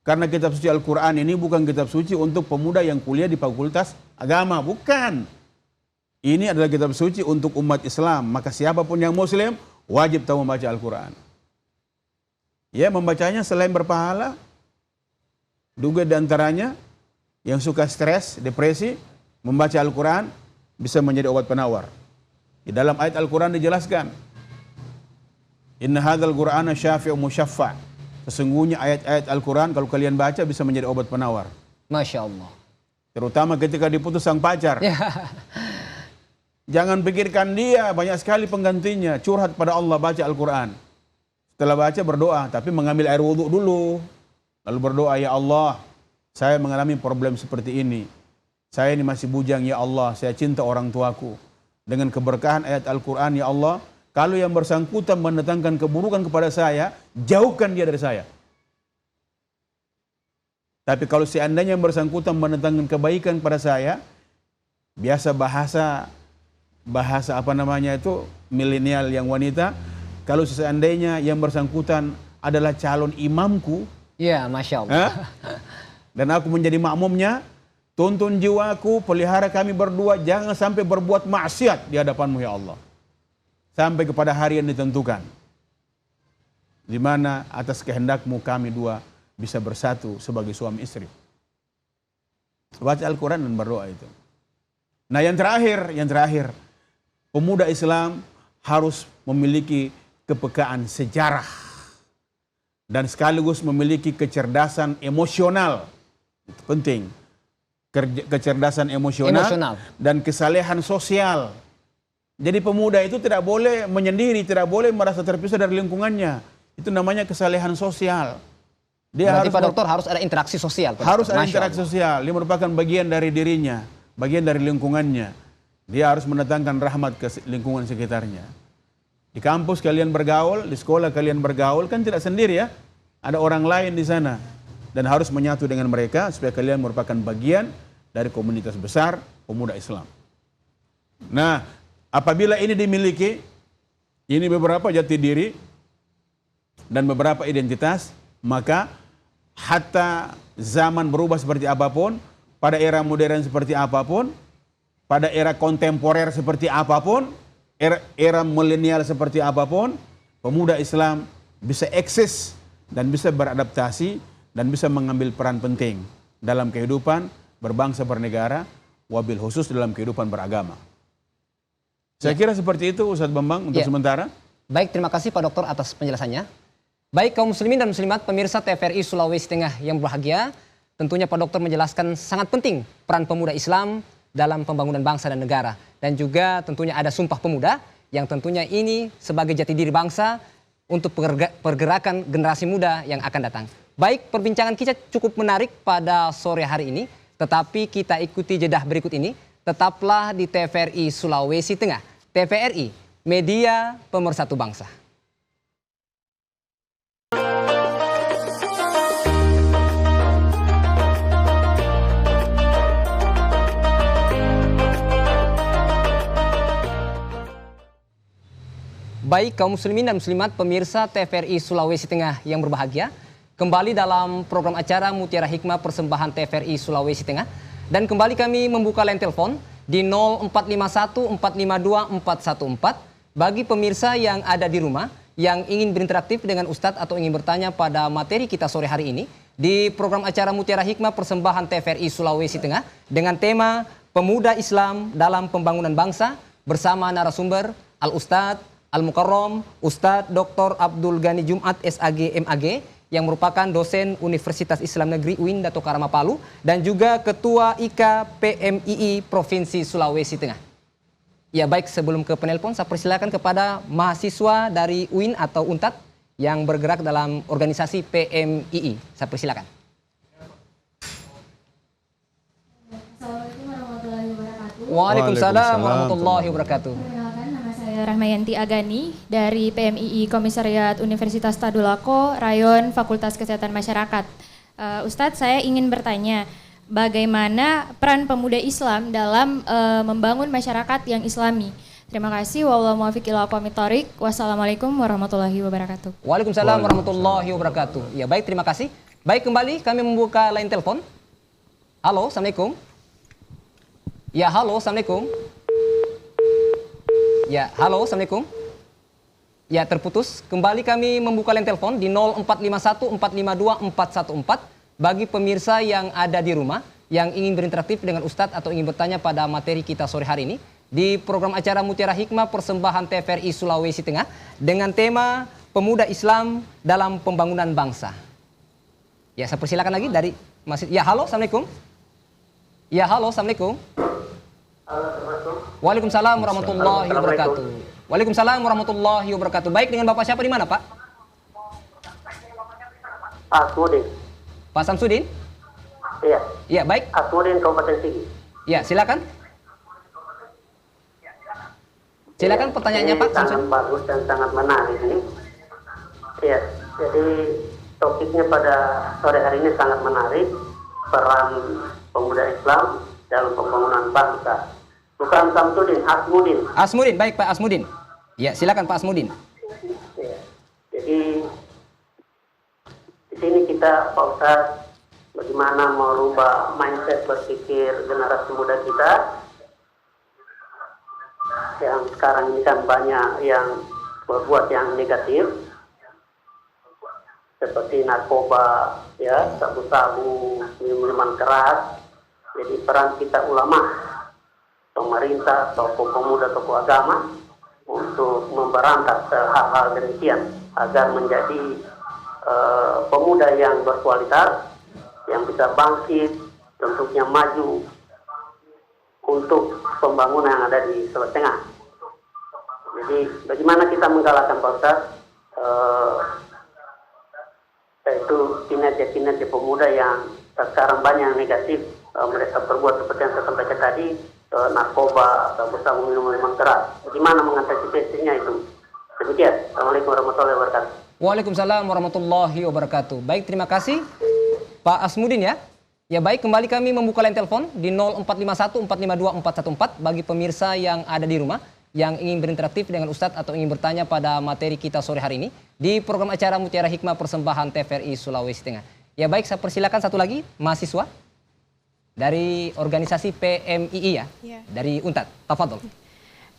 Karena kitab suci Al-Quran ini bukan kitab suci untuk pemuda yang kuliah di fakultas agama. Bukan. Ini adalah kitab suci untuk umat Islam. Maka siapapun yang Muslim, wajib tahu membaca Al-Quran. Ya, membacanya selain berpahala, juga diantaranya yang suka stres, depresi, membaca Al-Quran bisa menjadi obat penawar. Di dalam ayat Al-Quran dijelaskan, Inna hadzal Qur'ana syafi'u musyaffa'. Sesungguhnya ayat-ayat Al-Quran kalau kalian baca bisa menjadi obat penawar. Masya Allah. Terutama ketika diputus sang pacar. Ya. Jangan pikirkan dia, banyak sekali penggantinya. Curhat pada Allah, baca Al-Quran. Setelah baca berdoa, tapi mengambil air wudhu dulu. Lalu berdoa, ya Allah, saya mengalami problem seperti ini. Saya ini masih bujang, ya Allah, saya cinta orang tuaku. Dengan keberkahan ayat Al-Quran, ya Allah, kalau yang bersangkutan mendatangkan keburukan kepada saya, jauhkan dia dari saya. Tapi kalau seandainya yang bersangkutan mendatangkan kebaikan kepada saya, biasa bahasa apa namanya itu, milenial yang wanita, kalau seandainya yang bersangkutan adalah calon imamku, Ya, Masya Allah. dan aku menjadi makmumnya, tuntun jiwaku, pelihara kami berdua, jangan sampai berbuat maksiat di hadapanmu ya Allah. Sampai kepada hari yang ditentukan. Di mana atas kehendakmu kami dua bisa bersatu sebagai suami istri. Baca Al-Quran dan berdoa itu. Nah yang terakhir, pemuda Islam harus memiliki kepekaan sejarah. Dan sekaligus memiliki kecerdasan emosional. Itu penting. Kecerdasan emosional dan kesalehan sosial. Jadi pemuda itu tidak boleh menyendiri, tidak boleh merasa terpisah dari lingkungannya. Itu namanya kesalehan sosial. Dia Berarti harus Pak Dokter harus ada interaksi sosial. Pak harus Dokter. ada Masya interaksi Allah. sosial. Dia merupakan bagian dari dirinya, bagian dari lingkungannya. Dia harus mendatangkan rahmat ke lingkungan sekitarnya. Di kampus kalian bergaul, di sekolah kalian bergaul, kan tidak sendiri ya. Ada orang lain di sana. Dan harus menyatu dengan mereka supaya kalian merupakan bagian dari komunitas besar pemuda Islam. Nah, apabila ini dimiliki, ini beberapa jati diri dan beberapa identitas, maka hatta zaman berubah seperti apapun, pada era modern seperti apapun, pada era kontemporer seperti apapun, era milenial seperti apapun, pemuda Islam bisa eksis dan bisa beradaptasi dan bisa mengambil peran penting dalam kehidupan berbangsa bernegara, wabil khusus dalam kehidupan beragama. Saya kira seperti itu Ustadz Bambang untuk sementara. Baik, terima kasih Pak Dokter atas penjelasannya. Baik kaum muslimin dan muslimat pemirsa TVRI Sulawesi Tengah yang berbahagia, tentunya Pak Dokter menjelaskan sangat penting peran pemuda Islam dalam pembangunan bangsa dan negara. Dan juga tentunya ada Sumpah Pemuda yang tentunya ini sebagai jati diri bangsa untuk pergerakan generasi muda yang akan datang. Baik, perbincangan kita cukup menarik pada sore hari ini, tetapi kita ikuti jedah berikut ini. Tetaplah di TVRI Sulawesi Tengah. TVRI, media pemersatu bangsa. Baik kaum muslimin dan muslimat pemirsa TVRI Sulawesi Tengah yang berbahagia, kembali dalam program acara Mutiara Hikmah persembahan TVRI Sulawesi Tengah, dan kembali kami membuka line telepon di 0451 452 414 bagi pemirsa yang ada di rumah yang ingin berinteraktif dengan Ustadz atau ingin bertanya pada materi kita sore hari ini di program acara Mutiara Hikmah persembahan TVRI Sulawesi Tengah dengan tema Pemuda Islam dalam Pembangunan Bangsa bersama narasumber Al-Ustadz Al-Mukarram Ustadz Dr. Abdul Ghani Jumat SAG MAG yang merupakan dosen Universitas Islam Negeri UIN Dato Karama Palu dan juga Ketua IKA PMII Provinsi Sulawesi Tengah. Ya baik, sebelum ke penelpon saya persilakan kepada mahasiswa dari UIN atau UNTAD yang bergerak dalam organisasi PMII. Saya persilakan. Assalamualaikum warahmatullahi wabarakatuh. Waalaikumsalam warahmatullahi wabarakatuh. Perkenalkan, nama saya Rahmayanti Agani dari PMII Komisariat Universitas Tadulako, Rayon Fakultas Kesehatan Masyarakat. Ustadz, saya ingin bertanya, bagaimana peran pemuda Islam dalam membangun masyarakat yang Islami? Terima kasih. Wallahu muwaffiq ila aqwamit thoriq. Wassalamualaikum warahmatullahi wabarakatuh. Waalaikumsalam warahmatullahi wabarakatuh. Ya baik, terima kasih. Baik, kembali kami membuka line telepon. Halo, Assalamualaikum. Ya, halo, Assalamualaikum. Ya, halo, Assalamualaikum. Ya, terputus. Kembali kami membuka line telepon di 0451 452 414 bagi pemirsa yang ada di rumah yang ingin berinteraktif dengan Ustadz atau ingin bertanya pada materi kita sore hari ini di program acara Mutiara Hikmah persembahan TVRI Sulawesi Tengah dengan tema Pemuda Islam dalam Pembangunan Bangsa. Ya, saya persilakan lagi dari masih. Ya, halo, Assalamualaikum. Ya, halo, Assalamualaikum. Waalaikumsalam warahmatullahi wabarakatuh. Waalaikumsalam warahmatullahi wabarakatuh. Baik, dengan Bapak siapa di mana, Pak? Pak Samsudin. Pak Samsudin? Iya. Ya, baik. Asmudin Kabupaten Sigi. Ya, silakan. Silakan pertanyaannya, Ini Pak. sangat Samsul. bagus dan sangat menarik ini. Iya, jadi topiknya pada sore hari ini sangat menarik, peran pemuda Islam dalam pembangunan bangsa. Bukan Samsudin, Asmudin. Asmudin, baik Pak Asmudin. Ya, silakan Pak Asmudin. Iya. Jadi di sini kita, Pak Ustadz, bagaimana merubah mindset berpikir generasi muda kita yang sekarang ini kan banyak yang berbuat yang negatif seperti narkoba, ya, sabu-sabu, minuman keras. Jadi peran kita ulama, pemerintah, tokoh pemuda, tokoh agama untuk memberantas hal-hal demikian agar menjadi pemuda yang berkualitas, yang bisa bangkit, tentunya maju untuk pembangunan yang ada di Sulawesi Tengah. Jadi bagaimana kita menggalakkan Pak Ustadz, yaitu kinerja-kinerja pemuda yang sekarang banyak yang negatif, mereka berbuat seperti yang saya sampaikan tadi, narkoba, sabu-sabu, minuman keras. Bagaimana mengantisipasinya itu? Demikian. Assalamualaikum warahmatullahi wabarakatuh. Waalaikumsalam warahmatullahi wabarakatuh. Baik, terima kasih Pak Asmudin ya. Ya baik, kembali kami membuka line telepon di 0451 452 414 bagi pemirsa yang ada di rumah yang ingin berinteraktif dengan Ustadz atau ingin bertanya pada materi kita sore hari ini di program acara Mutiara Hikmah Persembahan TVRI Sulawesi Tengah. Ya baik, saya persilakan satu lagi mahasiswa dari organisasi PMII ya, dari UNTAD. Tafadhol.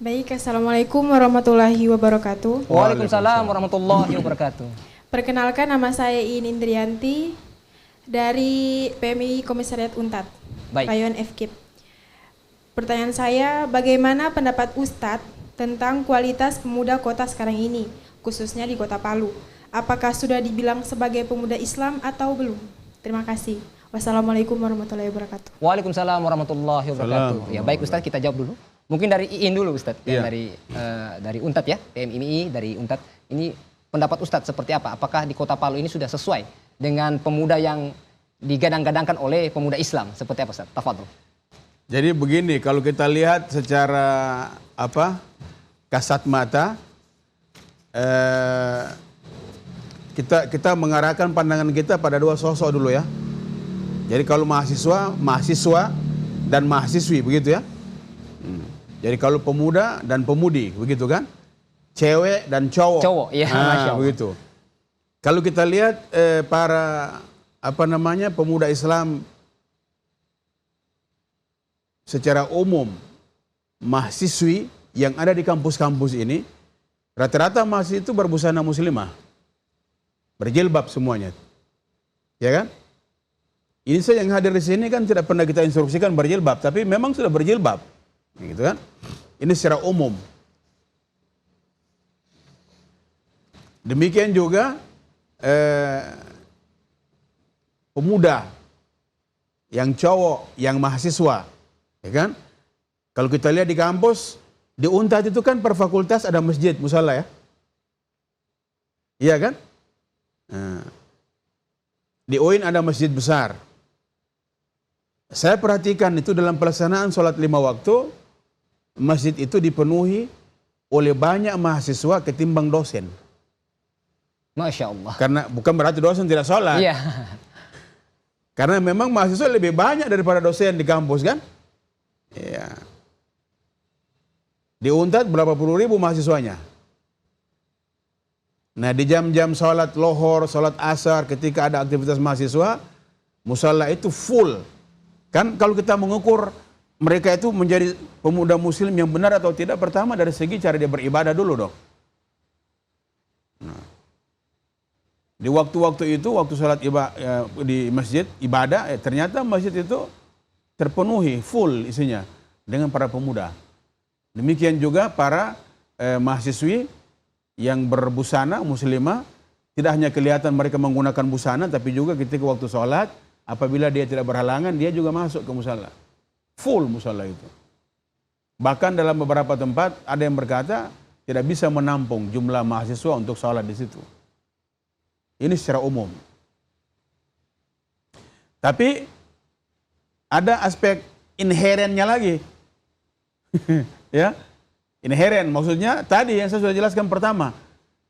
Baik, Assalamualaikum warahmatullahi wabarakatuh. Waalaikumsalam warahmatullahi wabarakatuh. Perkenalkan, nama saya Iin Indrianti dari PMII Komisariat UNTAD, Baik. Rayon FKIP. Pertanyaan saya, bagaimana pendapat Ustadz tentang kualitas pemuda kota sekarang ini, khususnya di Kota Palu? Apakah sudah dibilang sebagai pemuda Islam atau belum? Terima kasih. Wassalamualaikum warahmatullahi wabarakatuh. Waalaikumsalam warahmatullahi wabarakatuh. Ya baik Ustadz, kita jawab dulu. Mungkin dari Iin dulu Ustadz, yang dari UNTAD ya, PMII dari UNTAD. Ini pendapat Ustadz seperti apa? Apakah di Kota Palu ini sudah sesuai dengan pemuda yang digadang-gadangkan oleh pemuda Islam? Seperti apa Ustadz? Tafadhol. Jadi begini, kalau kita lihat secara kasat mata, kita mengarahkan pandangan kita pada dua sosok dulu ya. Jadi kalau mahasiswa dan mahasiswi begitu ya. Jadi kalau pemuda dan pemudi begitu kan, cewek dan cowok. Cowok, iya. Masya Allah. Begitu. Kalau kita lihat para pemuda Islam secara umum, mahasiswi yang ada di kampus-kampus ini, rata-rata mahasiswa itu berbusana muslimah, berjilbab semuanya, ya kan? Ini saya yang hadir di sini kan tidak pernah kita instruksikan berjilbab, tapi memang sudah berjilbab, gitu kan? Ini secara umum. Demikian juga pemuda yang cowok, yang mahasiswa. Ya kan? Kalau kita lihat di kampus, di UNTAD itu kan per fakultas ada masjid, musala ya. Iya kan? Nah, di UIN ada masjid besar. Saya perhatikan itu dalam pelaksanaan sholat 5 waktu, masjid itu dipenuhi oleh banyak mahasiswa ketimbang dosen. Masya Allah. Karena bukan berarti dosen tidak sholat. Iya. Karena memang mahasiswa lebih banyak daripada dosen di kampus kan? Ya. Di UNTAD berapa puluh ribu mahasiswanya. Nah di jam-jam sholat lohor, sholat asar, ketika ada aktivitas mahasiswa, musalla itu full. Kan kalau kita mengukur mereka itu menjadi pemuda muslim yang benar atau tidak, pertama dari segi cara dia beribadah dulu dong. Nah, di waktu-waktu itu, waktu sholat di masjid, ibadah, ternyata masjid itu terpenuhi full isinya dengan para pemuda. Demikian juga para mahasiswi yang berbusana muslimah, tidak hanya kelihatan mereka menggunakan busana, tapi juga ketika waktu sholat, apabila dia tidak berhalangan, dia juga masuk ke musala. Full musala itu. Bahkan dalam beberapa tempat ada yang berkata tidak bisa menampung jumlah mahasiswa untuk sholat di situ. Ini secara umum. Tapi ada aspek inherennya lagi. Ya, inheren maksudnya tadi yang saya sudah jelaskan pertama.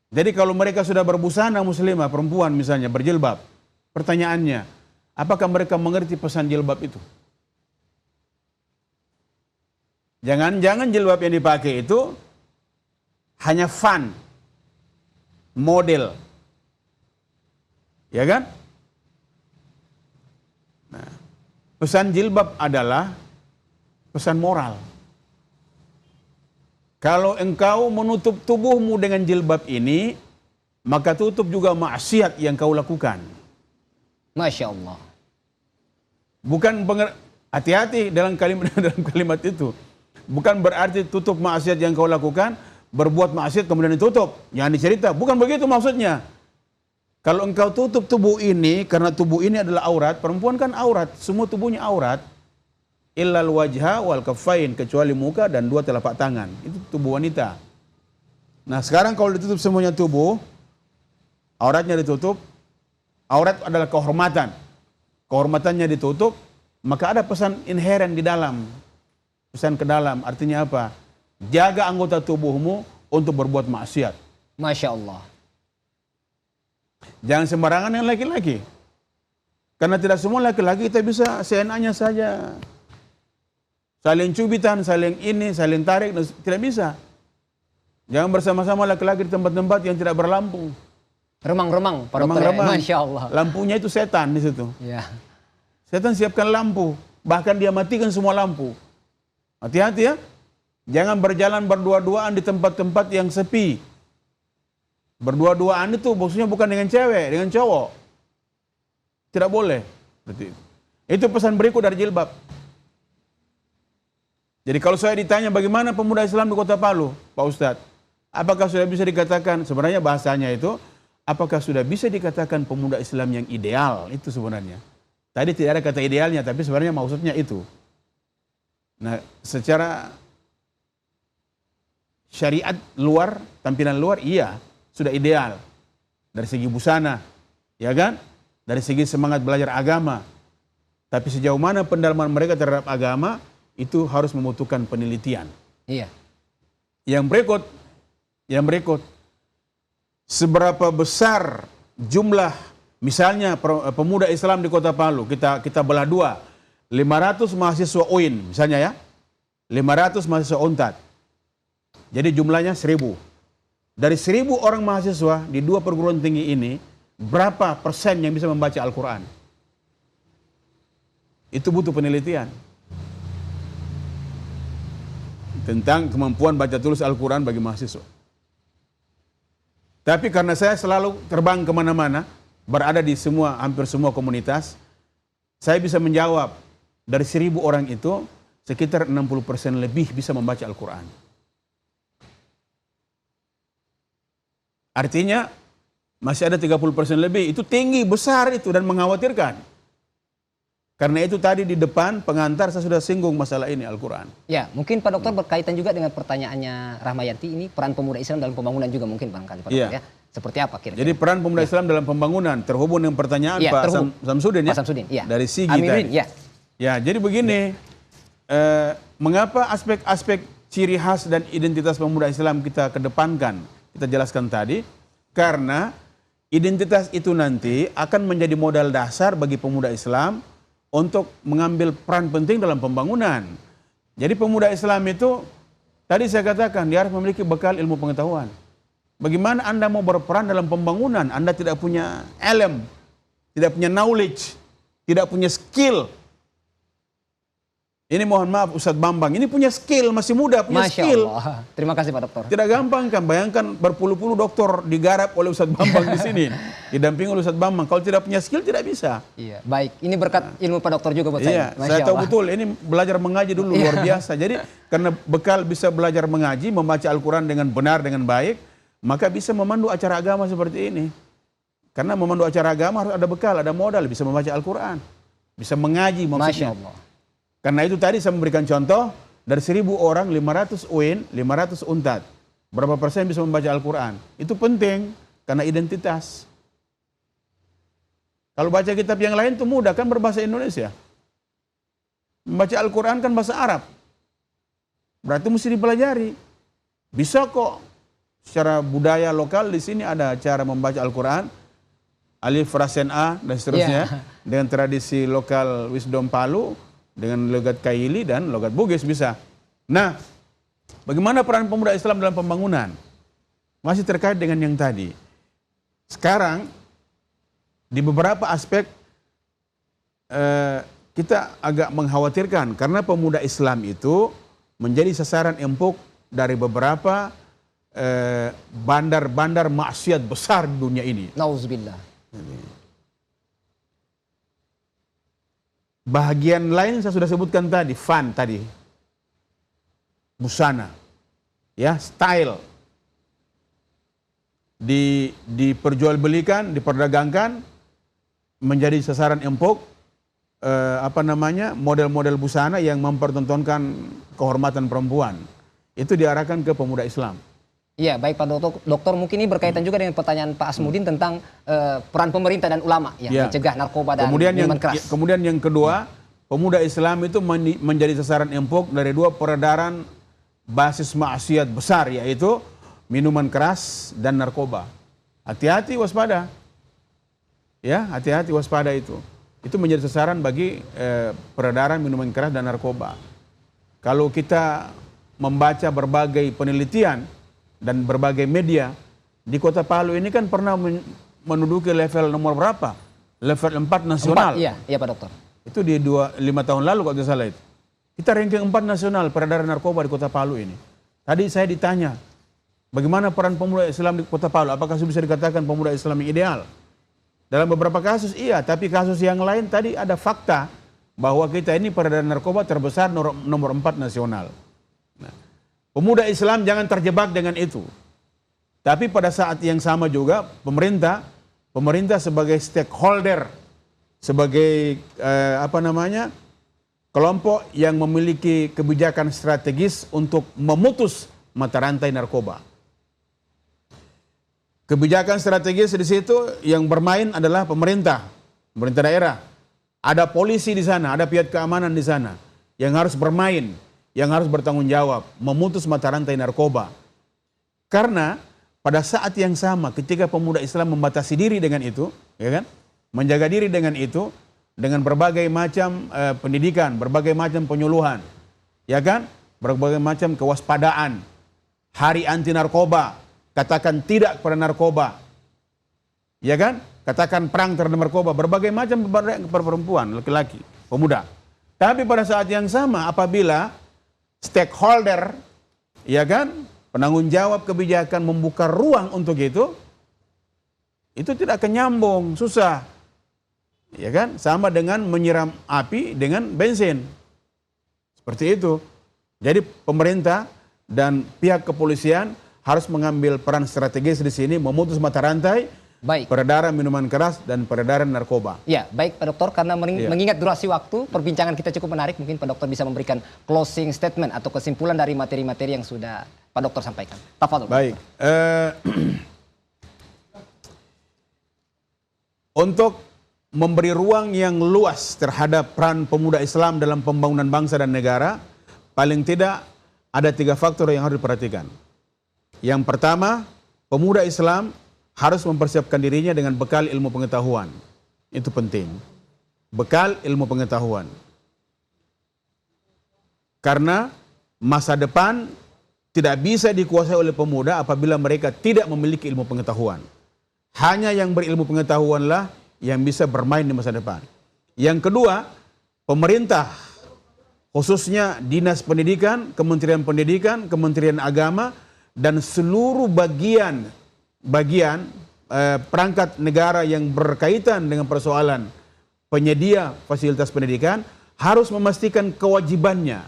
Jadi kalau mereka sudah berbusana muslimah, perempuan misalnya berjilbab, pertanyaannya, apakah mereka mengerti pesan jilbab itu? Jangan-jangan jilbab yang dipakai itu hanya fun, model. Ya kan? Nah, pesan jilbab adalah pesan moral. Kalau engkau menutup tubuhmu dengan jilbab ini, maka tutup juga maksiat yang kau lakukan. Masya Allah. Bukan hati-hati dalam kalimat itu. Bukan berarti tutup maksiat yang kau lakukan, berbuat maksiat kemudian ditutup. Jangan dicerita. Bukan begitu maksudnya. Kalau engkau tutup tubuh ini, karena tubuh ini adalah aurat, perempuan kan aurat, semua tubuhnya aurat. Illal wajha wal kaffain, kecuali muka dan 2 telapak tangan. Itu tubuh wanita. Nah sekarang kalau ditutup semuanya tubuh, auratnya ditutup, aurat adalah kehormatan. Kehormatannya ditutup, maka ada pesan inheren di dalam. Pesan ke dalam, artinya apa? Jaga anggota tubuhmu untuk berbuat maksiat. Masya Allah. Jangan sembarangan yang laki-laki. Karena tidak semua laki-laki kita bisa seenaknya saja. Saling cubitan, saling ini, saling tarik, tidak bisa. Jangan bersama-sama laki-laki di tempat-tempat yang tidak berlampu. Remang-remang, Pak Dokter. Remang-remang. Masya Allah. Lampunya itu setan di situ. Ya. Setan siapkan lampu, bahkan dia matikan semua lampu. Hati-hati ya. Jangan berjalan berdua-duaan di tempat-tempat yang sepi. Berdua-duaan itu maksudnya bukan dengan cewek, dengan cowok. Tidak boleh. Itu pesan berikut dari jilbab. Jadi kalau saya ditanya bagaimana pemuda Islam di Kota Palu, Pak Ustadz, apakah sudah bisa dikatakan, sebenarnya bahasanya itu, apakah sudah bisa dikatakan pemuda Islam yang ideal, itu sebenarnya. Tadi tidak ada kata idealnya, tapi sebenarnya maksudnya itu. Nah, secara syariat luar, tampilan luar, iya, sudah ideal. Dari segi busana, ya kan? Dari segi semangat belajar agama. Tapi sejauh mana pendalaman mereka terhadap agama, itu harus membutuhkan penelitian. Iya. Yang berikut, seberapa besar jumlah misalnya pemuda Islam di Kota Palu, kita belah dua, 500 mahasiswa UIN misalnya ya, 500 mahasiswa UNTAD. Jadi jumlahnya 1000. Dari 1000 orang mahasiswa di 2 perguruan tinggi ini, berapa persen yang bisa membaca Al-Quran? Itu butuh penelitian. Tentang kemampuan baca tulis Al-Quran bagi mahasiswa. Tapi karena saya selalu terbang kemana-mana, berada di hampir semua komunitas, saya bisa menjawab, dari 1000 orang itu, sekitar 60% lebih bisa membaca Al-Quran. Artinya, masih ada 30% lebih, itu tinggi, besar itu, dan mengkhawatirkan. Karena itu tadi di depan pengantar saya sudah singgung masalah ini Al-Quran. Ya, mungkin Pak Dokter berkaitan juga dengan pertanyaannya Rahmayanti ini, peran pemuda Islam dalam pembangunan juga mungkin barangkali Pak Dokter ya. Seperti apa kira-kira? Jadi peran pemuda Islam dalam pembangunan terhubung dengan pertanyaan Pak Samsudin ya. Pak Samsudin, ya. Dari Sigi Amirin, tadi. ya. Ya, jadi begini, mengapa aspek-aspek ciri khas dan identitas pemuda Islam kita kedepankan, kita jelaskan tadi, karena identitas itu nanti akan menjadi modal dasar bagi pemuda Islam untuk mengambil peran penting dalam pembangunan. Jadi pemuda Islam itu, tadi saya katakan, dia harus memiliki bekal ilmu pengetahuan. Bagaimana Anda mau berperan dalam pembangunan? Anda tidak punya ilmu, tidak punya knowledge, tidak punya skill. Ini mohon maaf Ustadz Bambang, ini punya skill, masih muda, punya Masya skill. Allah. Terima kasih Pak Dokter. Tidak gampang kan, bayangkan berpuluh-puluh doktor digarap oleh Ustadz Bambang di sini. Didampingi oleh Ustadz Bambang, kalau tidak punya skill tidak bisa. Iya, baik. Ini berkat ilmu Pak Dokter juga buat Iya, saya. saya tahu betul, ini belajar mengaji dulu luar biasa. Jadi karena bekal bisa belajar mengaji, membaca Al-Quran dengan benar, dengan baik, maka bisa memandu acara agama seperti ini. Karena memandu acara agama harus ada bekal, ada modal, bisa membaca Al-Quran, bisa mengaji maksudnya. Masya Allah. Karena itu tadi saya memberikan contoh, dari 1000 orang, 500 UIN, 500 UNTAD. Berapa persen bisa membaca Al-Quran? Itu penting, karena identitas. Kalau baca kitab yang lain itu mudah, kan berbahasa Indonesia. Membaca Al-Quran kan bahasa Arab. Berarti mesti dipelajari. Bisa kok secara budaya lokal di sini ada cara membaca Al-Quran. Alif, Rasen A, dan seterusnya. Dengan tradisi lokal Wisdom Palu, dengan logat Kaili dan logat Bugis bisa. Nah, bagaimana peran pemuda Islam dalam pembangunan? Masih terkait dengan yang tadi. Sekarang, di beberapa aspek, kita agak mengkhawatirkan karena pemuda Islam itu menjadi sasaran empuk dari beberapa bandar-bandar maksiat besar di dunia ini. Nauzubillah. Bahagian lain saya sudah sebutkan tadi, fun tadi, busana, ya, style, diperjualbelikan, diperdagangkan, menjadi sasaran empuk, model-model busana yang mempertontonkan kehormatan perempuan. Itu diarahkan ke pemuda Islam. Iya, baik Pak Dokter, mungkin ini berkaitan juga dengan pertanyaan Pak Asmudin tentang peran pemerintah dan ulama yang mencegah narkoba dan minuman keras. Kemudian yang kedua, pemuda Islam itu menjadi sasaran empuk dari dua peredaran basis maksiat besar, yaitu minuman keras dan narkoba. Hati-hati, waspada. Ya, hati-hati, waspada itu. Itu menjadi sasaran bagi peredaran minuman keras dan narkoba. Kalau kita membaca berbagai penelitian dan berbagai media, di Kota Palu ini kan pernah menduduki level nomor berapa? Level 4 nasional. 4, iya Pak Dokter. Itu di 5 tahun lalu kalau tidak salah itu. Kita ranking 4 nasional peredaran narkoba di Kota Palu ini. Tadi saya ditanya, bagaimana peran pemuda Islam di Kota Palu? Apakah bisa dikatakan pemuda Islam yang ideal? Dalam beberapa kasus iya, tapi kasus yang lain tadi ada fakta bahwa kita ini peredaran narkoba terbesar nomor 4 nasional. Nah, pemuda Islam jangan terjebak dengan itu. Tapi pada saat yang sama juga pemerintah sebagai stakeholder, sebagai kelompok yang memiliki kebijakan strategis untuk memutus mata rantai narkoba. Kebijakan strategis di situ yang bermain adalah pemerintah daerah. Ada polisi di sana, ada pihak keamanan di sana yang harus bermain, yang harus bertanggung jawab, memutus mata rantai narkoba. Karena pada saat yang sama ketika pemuda Islam membatasi diri dengan itu, ya kan? Menjaga diri dengan itu, dengan berbagai macam pendidikan, berbagai macam penyuluhan, ya kan? Berbagai macam kewaspadaan, hari anti narkoba, katakan tidak kepada narkoba, ya kan? Katakan perang terhadap narkoba, berbagai macam kepada perempuan, laki-laki, pemuda. Tapi pada saat yang sama apabila stakeholder, ya kan, penanggung jawab kebijakan membuka ruang untuk itu tidak akan nyambung, susah. Ya kan? Sama dengan menyiram api dengan bensin. Seperti itu. Jadi pemerintah dan pihak kepolisian harus mengambil peran strategis di sini, memutus mata rantai peredaran minuman keras dan peredaran narkoba. Ya, baik Pak Dokter, karena mengingat durasi waktu, perbincangan kita cukup menarik, mungkin Pak Dokter bisa memberikan closing statement atau kesimpulan dari materi-materi yang sudah Pak Dokter sampaikan. Tafadhol. Baik. Untuk memberi ruang yang luas terhadap peran pemuda Islam dalam pembangunan bangsa dan negara, paling tidak ada 3 faktor yang harus diperhatikan. Yang pertama, pemuda Islam harus mempersiapkan dirinya dengan bekal ilmu pengetahuan. Itu penting. Bekal ilmu pengetahuan. Karena masa depan tidak bisa dikuasai oleh pemuda apabila mereka tidak memiliki ilmu pengetahuan. Hanya yang berilmu pengetahuanlah yang bisa bermain di masa depan. Yang kedua, pemerintah, khususnya Dinas Pendidikan, Kementerian Pendidikan, Kementerian Agama, dan seluruh bagian perangkat negara yang berkaitan dengan persoalan penyedia fasilitas pendidikan harus memastikan kewajibannya,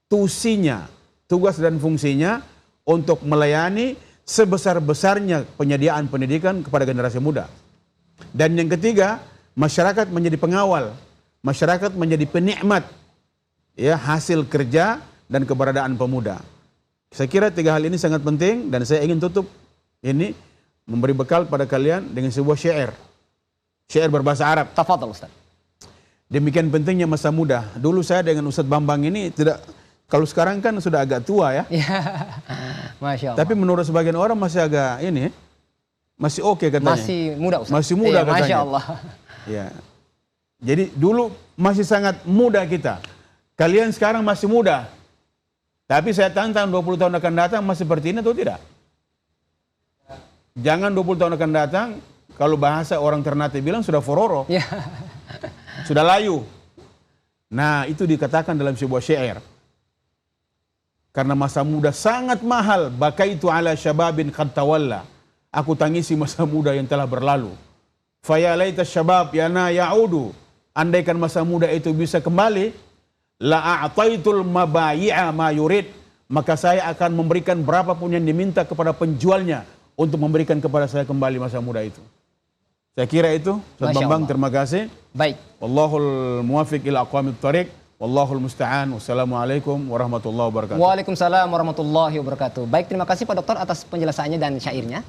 tusinya, tugas dan fungsinya untuk melayani sebesar-besarnya penyediaan pendidikan kepada generasi muda. Dan yang ketiga, masyarakat menjadi pengawal, masyarakat menjadi penikmat ya hasil kerja dan keberadaan pemuda. Saya kira 3 hal ini sangat penting dan saya ingin tutup ini memberi bekal pada kalian dengan sebuah syair berbahasa Arab. Tafadhol Ustaz. Demikian pentingnya masa muda. Dulu saya dengan Ustadz Bambang ini tidak, kalau sekarang kan sudah agak tua ya. Ya, Masya Allah. Tapi menurut sebagian orang masih agak ini, masih oke katanya. Masih muda Ustaz. Masih muda katanya. Masya Allah. Ya. Jadi dulu masih sangat muda kita. Kalian sekarang masih muda. Tapi saya tantang 20 tahun akan datang masih seperti ini atau tidak? Jangan 20 tahun akan datang, kalau bahasa orang Ternate bilang sudah fororo. Ya. Sudah layu. Nah, itu dikatakan dalam sebuah syair. Karena masa muda sangat mahal, bakaitu ala syababin qad tawalla. Aku tangisi masa muda yang telah berlalu. Faya laita syabab yana ya'udu. Andaikan masa muda itu bisa kembali, la a'taitul mabayi'a ma yurid, maka saya akan memberikan berapapun yang diminta kepada penjualnya untuk memberikan kepada saya kembali masa muda itu. Saya kira itu. Ustaz Masya Bambang, Allah. terima kasih. Baik. Wallahul muwafiq ila aqwamit thariq. Wallahul musta'an. Wassalamualaikum warahmatullahi wabarakatuh. Waalaikumsalam warahmatullahi wabarakatuh. Baik, terima kasih Pak Dokter atas penjelasannya dan syairnya.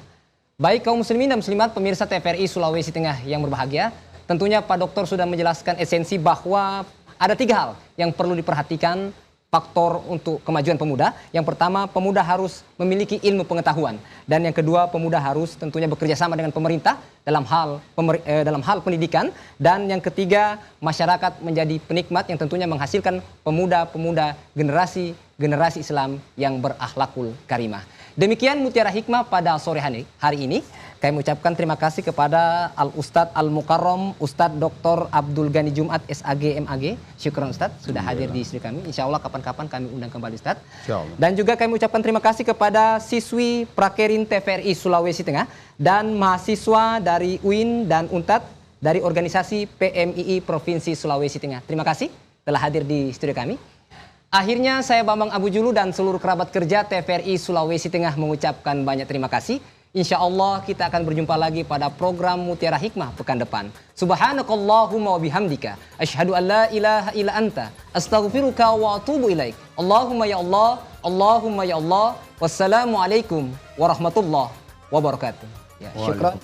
Baik kaum muslimin dan muslimat pemirsa TVRI Sulawesi Tengah yang berbahagia, tentunya Pak Dokter sudah menjelaskan esensi bahwa ada 3 hal yang perlu diperhatikan faktor untuk kemajuan pemuda. Yang pertama, pemuda harus memiliki ilmu pengetahuan, dan yang kedua, pemuda harus tentunya bekerja sama dengan pemerintah dalam hal pendidikan, dan yang ketiga, masyarakat menjadi penikmat yang tentunya menghasilkan pemuda-pemuda generasi Islam yang berakhlakul karimah. Demikian Mutiara Hikmah pada sore hari ini. Kami mengucapkan terima kasih kepada Al-Ustadz Al-Mukarram Ustadz Dr. Abdul Ghani Jumat SAG MAG. Syukran Ustadz sudah hadir di studio kami. Insya Allah kapan-kapan kami undang kembali Ustadz. Dan juga kami mengucapkan terima kasih kepada siswi Prakerin TVRI Sulawesi Tengah dan mahasiswa dari UIN dan UNTAD dari organisasi PMII Provinsi Sulawesi Tengah. Terima kasih telah hadir di studio kami. Akhirnya saya Bambang Abu Julu dan seluruh kerabat kerja TVRI Sulawesi Tengah mengucapkan banyak terima kasih. Insya Allah kita akan berjumpa lagi pada program Mutiara Hikmah pekan depan. Subhanakallahumma wa bihamdika. Asyhadu an la ilaha illa anta. Astaghfiruka wa atubu ilaik. Allahumma ya Allah. Allahumma ya Allah. Wassalamualaikum warahmatullahi wabarakatuh. Ya, syukran.